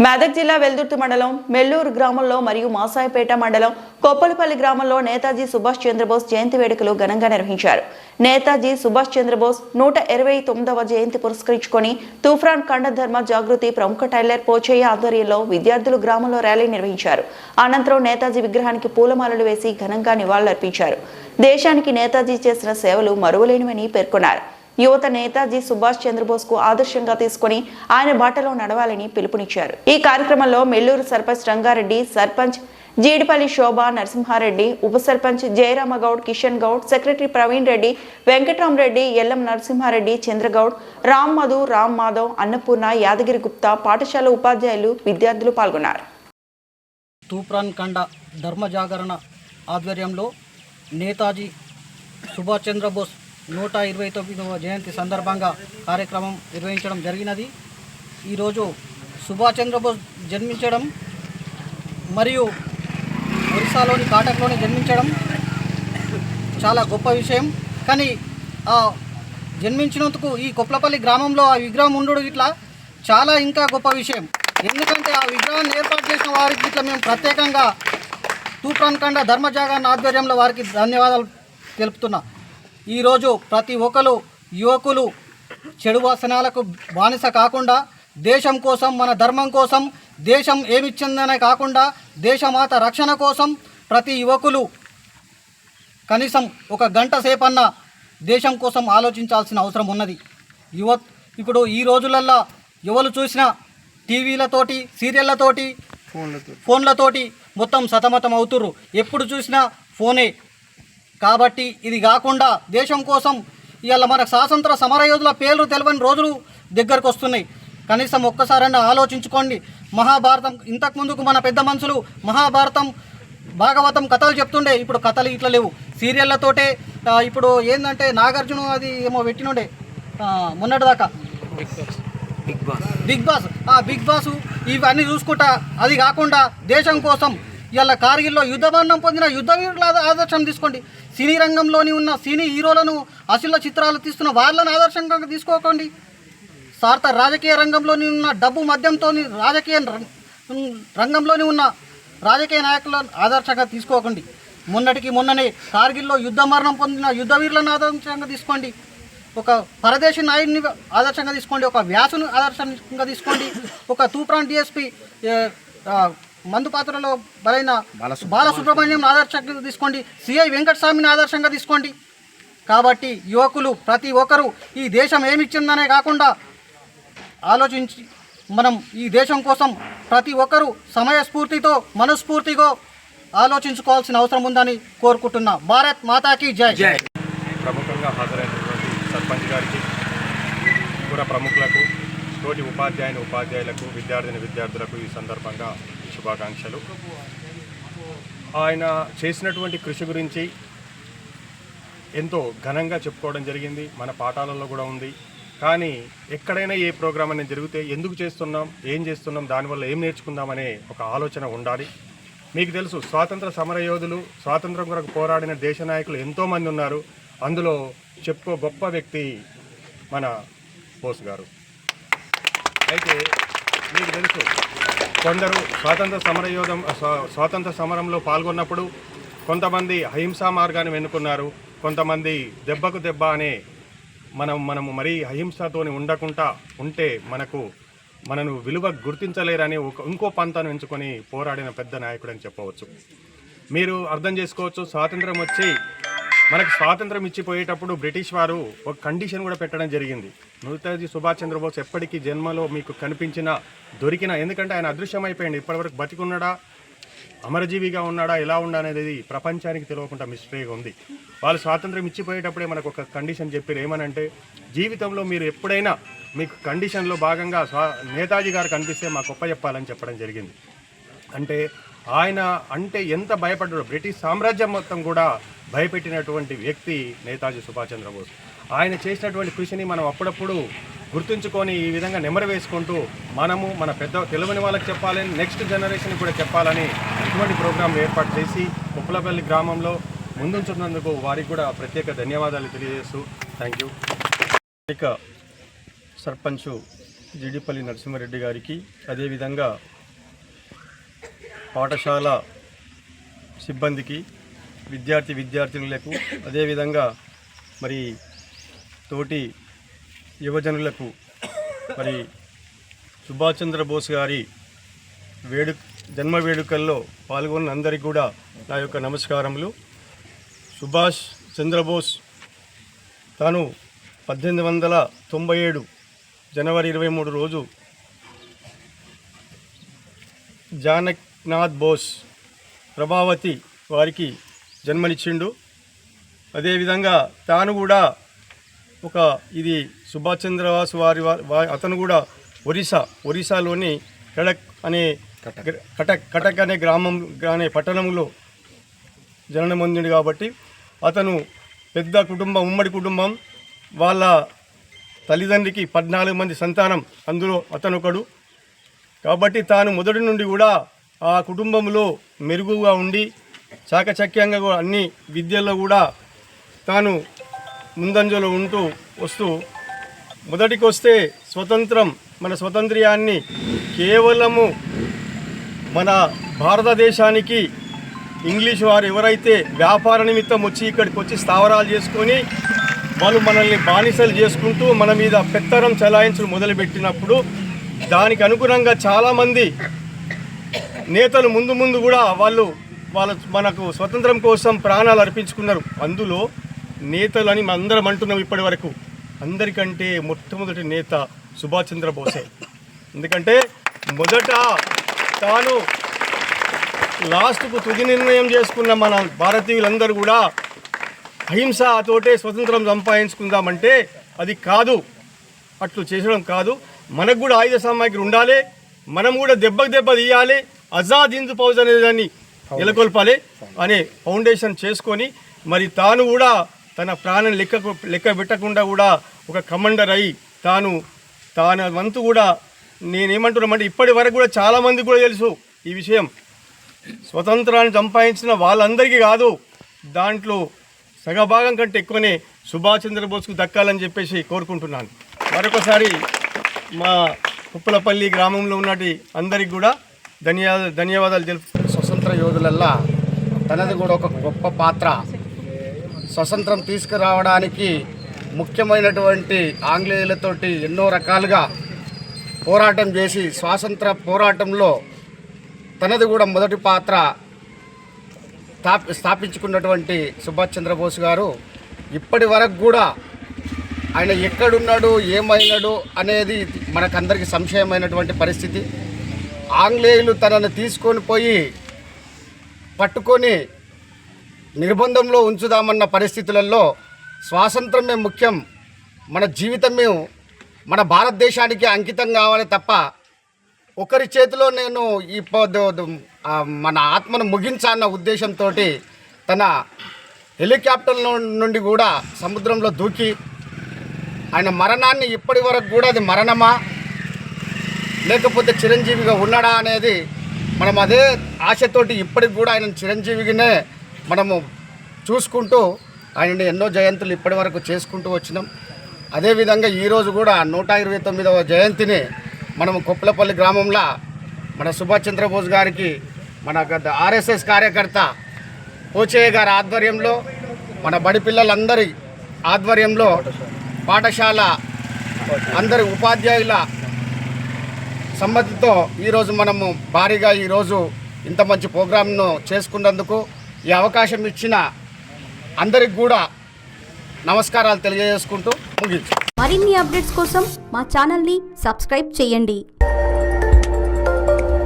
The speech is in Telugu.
మెదక్ జిల్లా వెల్దుర్తి మండలం మెల్లూరు గ్రామంలో మరియు మాసాయిపేట మండలం కొప్పలపల్లి గ్రామంలో నేతాజీ సుభాష్ చంద్రబోస్ జయంతి వేడుకలు ఘనంగా నిర్వహించారు. నేతాజీ సుభాష్ చంద్రబోస్ 129వ జయంతి పురస్కరించుకొని తూఫాన్ ఖండ ధర్మ జాగృతి ప్రముఖ టైలర్ పోచయ్య ఆధ్వర్యంలో విద్యార్థులు గ్రామంలో ర్యాలీ నిర్వహించారు. అనంతరం నేతాజీ విగ్రహానికి పూలమాలలు వేసి ఘనంగా నివాళులర్పించారు. దేశానికి నేతాజీ చేసిన సేవలు మరువలేనివని పేర్కొన్నారు. యువత నేతాజీ సుభాష్ చంద్రబోస్ కు ఆదర్శంగా తీసుకుని ఆయన బాటలో నడవాలని పిలుపునిచ్చారు. ఈ కార్యక్రమంలో మెల్లూరు సర్పంచ్ రంగారెడ్డి, సర్పంచ్ జీడిపల్లి శోభ నరసింహారెడ్డి, ఉప సర్పంచ్ జయరామగౌడ్, కిషన్ గౌడ్, సెక్రటరీ ప్రవీణ్ రెడ్డి, వెంకట్రామరెడ్డి, ఎల్ఎం నరసింహారెడ్డి, చంద్రగౌడ్, రామ్ మధు, రామ్ మాధవ్, అన్నపూర్ణ, యాదగిరి గుప్తా, పాఠశాల ఉపాధ్యాయులు, విద్యార్థులు పాల్గొన్నారు. తూప్రాన్ కండ ధర్మ జాగరణ ఆధ్వర్యంలో నేతాజీ సుభాష్ చంద్రబోస్ 129వ జయంతి సందర్భంగా కార్యక్రమం నిర్వహించడం జరిగినది. ఈరోజు సుభాష్ చంద్రబోస్ జన్మించడం మరియు ఒరిస్సాలోని కాటక్లోని జన్మించడం చాలా గొప్ప విషయం. కానీ ఆ జన్మించినందుకు ఈ కొప్పలపల్లి గ్రామంలో ఆ విగ్రహం ఉండడు ఇట్లా చాలా ఇంకా గొప్ప విషయం. ఎందుకంటే ఆ విగ్రహాన్ని ఏర్పాటు చేసిన వారికి ఇట్లా మేము ప్రత్యేకంగా తూప్రాన్ కండ ధర్మ జాగరణ ఆధ్వర్యంలో వారికి ధన్యవాదాలు తెలుపుతున్నా. ఈరోజు ప్రతి ఒక్కరు యువకులు చెడు వ్యసనాలకు బానిస కాకుండా దేశం కోసం, మన ధర్మం కోసం, దేశం ఏమిచ్చిందనే కాకుండా దేశమాత రక్షణ కోసం ప్రతి యువకులు కనీసం ఒక గంట సేపన్నా దేశం కోసం ఆలోచించాల్సిన అవసరం ఉన్నది. ఇప్పుడు ఈ రోజులల్లో ఎవరు చూసినా టీవీలతోటి, సీరియళ్ళతోటి, ఫోన్లతోటి మొత్తం సతమతం అవుతుర్రు. ఎప్పుడు చూసినా ఫోనే. కాబట్టి ఇది కాకుండా దేశం కోసం ఇవాళ మన స్వాతంత్ర సమరయోధుల పేర్లు తెలియని రోజులు దగ్గరకు వస్తున్నాయి. కనీసం ఒక్కసారైనా ఆలోచించుకోండి. మహాభారతం ఇంతకుముందుకు మన పెద్ద మనుషులు మహాభారతం, భాగవతం కథలు చెప్తుండే. ఇప్పుడు కథలు ఇట్లా లేవు. సీరియళ్ళతోటే ఇప్పుడు ఏంటంటే నాగార్జున అది ఏమో పెట్టినుండే మొన్నటిదాకా బిగ్ బాస్ ఇవన్నీ చూసుకుంటా. అది కాకుండా దేశం కోసం ఇవాళ కార్గిల్లో యుద్ధమరణం పొందిన యుద్ధ వీరుల ఆదర్శం తీసుకోండి. సినీ రంగంలోని ఉన్న సినీ హీరోలను అశ్లీల చిత్రాలు తీస్తున్న వాళ్ళని ఆదర్శంగా తీసుకోకండి. స్వార్థ రాజకీయ రంగంలోని ఉన్న డబ్బు మద్యంతో రాజకీయ రంగంలోని ఉన్న రాజకీయ నాయకులను ఆదర్శంగా తీసుకోకండి. మొన్ననే కార్గిల్లో యుద్ధ మరణం పొందిన యుద్ధ వీరులను ఆదర్శంగా తీసుకోండి. ఒక పరదేశీ నాయుడిని ఆదర్శంగా తీసుకోండి. ఒక వ్యాసును ఆదర్శంగా తీసుకోండి. ఒక తూప్రాన్ డిఎస్పీ మందు పాత్రలో బలైన బాలసుబ్రహ్మణ్యం ఆదర్శంగా తీసుకోండి. సిఐ వెంకటస్వామిని ఆదర్శంగా తీసుకోండి. కాబట్టి యువకులు ప్రతి ఒక్కరూ ఈ దేశం ఏమిచ్చిందనే కాకుండా ఆలోచించి మనం ఈ దేశం కోసం ప్రతి ఒక్కరూ సమయస్ఫూర్తితో, మనస్ఫూర్తిగా ఆలోచించుకోవాల్సిన అవసరం ఉందని కోరుకుంటున్నా. భారత్ మాతాకి జై. ప్రముఖంగా హాజరైనటువంటి సర్పంచ్ గారికి, పుర ప్రముఖులకు, తోటి ఉపాధ్యాయులకు, విద్యార్థులకు ఈ సందర్భంగా శుభాకాంక్షలు. ఆయన చేసినటువంటి కృషి గురించి ఎంతో ఘనంగా చెప్పుకోవడం జరిగింది. మన పాఠాలలో కూడా ఉంది. కానీ ఎక్కడైనా ఏ ప్రోగ్రామ్ అనేది జరిగితే ఎందుకు చేస్తున్నాం, ఏం చేస్తున్నాం, దానివల్ల ఏం నేర్చుకుందామనే ఒక ఆలోచన ఉండాలి. మీకు తెలుసు, స్వాతంత్ర సమరయోధులు, స్వాతంత్రం కొరకు పోరాడిన దేశ నాయకులు ఎంతోమంది ఉన్నారు. అందులో చెప్పుకో గొప్ప వ్యక్తి మన బోస్ గారు. అయితే మీకు తెలుసు, కొందరు స్వాతంత్ర సమరంలో పాల్గొన్నప్పుడు కొంతమంది అహింసా మార్గాన్ని ఎన్నుకున్నారు. కొంతమంది దెబ్బకు దెబ్బ అనే మనము మరీ అహింసతోని ఉండకుండా ఉంటే మనను విలువ గుర్తించలేరని ఇంకో పంతాను ఎంచుకొని పోరాడిన పెద్ద నాయకుడు అని చెప్పవచ్చు. మీరు అర్థం చేసుకోవచ్చు, స్వాతంత్రం వచ్చి మనకు స్వాతంత్రం ఇచ్చిపోయేటప్పుడు బ్రిటిష్ వారు ఒక కండిషన్ కూడా పెట్టడం జరిగింది. నేతాజీ సుభాష్ చంద్రబోస్ ఎప్పటికీ జన్మలో మీకు దొరికిన, ఎందుకంటే ఆయన అదృశ్యమైపోయింది. ఇప్పటివరకు బతికున్నాడా, అమరజీవిగా ఉన్నాడా, ఎలా అనేది ప్రపంచానికి తెలియకుండా మిస్టరీగా ఉంది. వాళ్ళు స్వాతంత్రం ఇచ్చిపోయేటప్పుడే మనకు ఒక కండిషన్ చెప్పారు. ఏమనంటే, జీవితంలో మీరు ఎప్పుడైనా మీకు కండిషన్లో భాగంగా నేతాజీ గారు కనిపిస్తే మాకు గొప్ప చెప్పాలని చెప్పడం జరిగింది. అంటే ఆయన ఎంత భయపడ్డాడో, బ్రిటిష్ సామ్రాజ్యం మొత్తం కూడా భయపెట్టినటువంటి వ్యక్తి నేతాజీ సుభాష్ చంద్రబోస్. ఆయన చేసినటువంటి కృషిని మనం అప్పుడప్పుడు గుర్తుంచుకొని ఈ విధంగా నెమరు వేసుకుంటూ మనము మన తెలియని వాళ్ళకి చెప్పాలని, నెక్స్ట్ జనరేషన్ కూడా చెప్పాలని ఇటువంటి ప్రోగ్రాం ఏర్పాటు చేసి కొప్పలపల్లి గ్రామంలో ముందుంచున్నందుకు వారికి కూడా ప్రత్యేక ధన్యవాదాలు తెలియజేస్తూ థ్యాంక్ యూ. ఇక సర్పంచ్ జీడిపల్లి నరసింహారెడ్డి గారికి, అదేవిధంగా పాఠశాల సిబ్బందికి, విద్యార్థినులకు, అదేవిధంగా మరి తోటి యువజనులకు మరి సుభాష్ చంద్రబోస్ గారి జన్మ వేడుకల్లో పాల్గొన్న అందరికీ కూడా నా యొక్క నమస్కారములు. సుభాష్ చంద్రబోస్ తాను 1897 జనవరి 23 రోజు జానక్నాథ్ బోస్ ప్రభావతి వారికి జన్మనిచ్చిండు. అదేవిధంగా తాను కూడా ఇది సుభాష్ చంద్రబోస్ అతను కూడా ఒరిస్సాలోని కటక్ అనే పట్టణంలో జననం పొందిండు. కాబట్టి అతను పెద్ద కుటుంబం, ఉమ్మడి కుటుంబం. వాళ్ళ తల్లిదండ్రికి 14 మంది సంతానం, అందులో అతను ఒకడు. కాబట్టి తాను మొదటి నుండి కూడా ఆ కుటుంబంలో మెరుగుగా ఉండి చాకచక్యంగా కూడా అన్ని విద్యల్లో కూడా తాను ముందంజలో ఉంటూ వస్తూ మొదటికి వస్తే మన స్వతంత్ర్యాన్ని కేవలము మన భారతదేశానికి ఇంగ్లీష్ వారు ఎవరైతే వ్యాపార నిమిత్తం వచ్చి ఇక్కడికి వచ్చి స్థావరాలు చేసుకొని వాళ్ళు మనల్ని బానిసలు చేసుకుంటూ మన మీద పెత్తనం చలాయించడం మొదలుపెట్టినప్పుడు దానికి అనుగుణంగా చాలామంది నేతలు ముందు కూడా వాళ్ళు మనకు స్వతంత్రం కోసం ప్రాణాలు అర్పించుకున్నారు. అందులో నేతలని అందరం అంటున్నాం ఇప్పటి వరకు. అందరికంటే మొట్టమొదటి నేత సుభాష్ చంద్రబోసే. ఎందుకంటే మొదట తాను లాస్ట్కు తుది నిర్ణయం చేసుకున్న మన భారతీయులందరూ కూడా అహింసతోటే స్వతంత్రం సంపాదించుకుందామంటే అది కాదు, అట్లు చేసడం కాదు. మనకు కూడా ఆయుధ సామాగ్రి ఉండాలి, మనం కూడా దెబ్బకు తీయాలి, ఆజాద్ హింద్ ఫౌజ్ అనే దాన్ని నెలకొల్పాలి అనే ఫౌండేషన్ చేసుకొని మరి తాను కూడా తన ప్రాణం లెక్క పెట్టకుండా కూడా ఒక కమాండర్ అయి తాను వంతు కూడా నేనేమంటున్నామంటే ఇప్పటి వరకు కూడా చాలామంది కూడా తెలుసు ఈ విషయం. స్వతంత్రాన్ని సంపాదించిన వాళ్ళందరికీ కాదు, దాంట్లో సగభాగం కంటే ఎక్కువనే సుభాష్ చంద్రబోస్కు దక్కాలని చెప్పేసి కోరుకుంటున్నాను. మరొకసారి మా కుప్పలపల్లి గ్రామంలో ఉన్నటి అందరికి కూడా ధన్యవాదాలు తెలుపు. స్వతంత్ర యోధులల్లా తనది కూడా ఒక గొప్ప పాత్ర. స్వతంత్రం తీసుకురావడానికి ముఖ్యమైనటువంటి ఆంగ్లేయులతోటి ఎన్నో రకాలుగా పోరాటం చేసి స్వాతంత్ర పోరాటంలో తనది కూడా మొదటి పాత్ర స్థాపించుకున్నటువంటి సుభాష్ చంద్రబోస్ గారు ఇప్పటి వరకు కూడా ఆయన ఎక్కడున్నాడు, ఏమైనాడు అనేది మనకందరికీ సంశయమైనటువంటి పరిస్థితి. ఆంగ్లేయులు తనను తీసుకొని పోయి పట్టుకొని నిర్బంధంలో ఉంచుదామన్న పరిస్థితులలో స్వాతంత్రమే ముఖ్యం, మన జీవితమే మన భారతదేశానికి అంకితం కావాలి తప్ప ఒకరి చేతిలో నేను మన ఆత్మను ముగించాలన్న ఉద్దేశంతో తన హెలికాప్టర్ నుండి కూడా సముద్రంలో దూకి ఆయన మరణాన్ని ఇప్పటి వరకు కూడా అది మరణమా లేకపోతే చిరంజీవిగా ఉన్నాడా అనేది మనం అదే ఆశతోటి ఇప్పటికి కూడా ఆయన చిరంజీవిగానే మనము చూసుకుంటూ ఆయన ఎన్నో జయంతులు ఇప్పటి వరకు చేసుకుంటూ వచ్చినాం. అదేవిధంగా ఈరోజు కూడా 129వ జయంతిని మనము కొప్పలపల్లి గ్రామంలో మన సుభాష్ చంద్రబోస్ గారికి మన ఆర్ఎస్ఎస్ కార్యకర్త పోచయ్య గారి ఆధ్వర్యంలో, మన బడి పిల్లలందరి ఆధ్వర్యంలో, పాఠశాల అందరి ఉపాధ్యాయుల సమ్మతితో ఈరోజు మనము భారీగా ఈరోజు ఇంత మంచి ప్రోగ్రాంను చేసుకున్నందుకు ఈ అవకాశం ఇచ్చిన అందరికి కూడా నమస్కారాలు తెలియజేసుకుంటూ ముగించు. మరిన్ని అప్డేట్స్ కోసం మా ఛానల్ని సబ్స్క్రైబ్ చేయండి.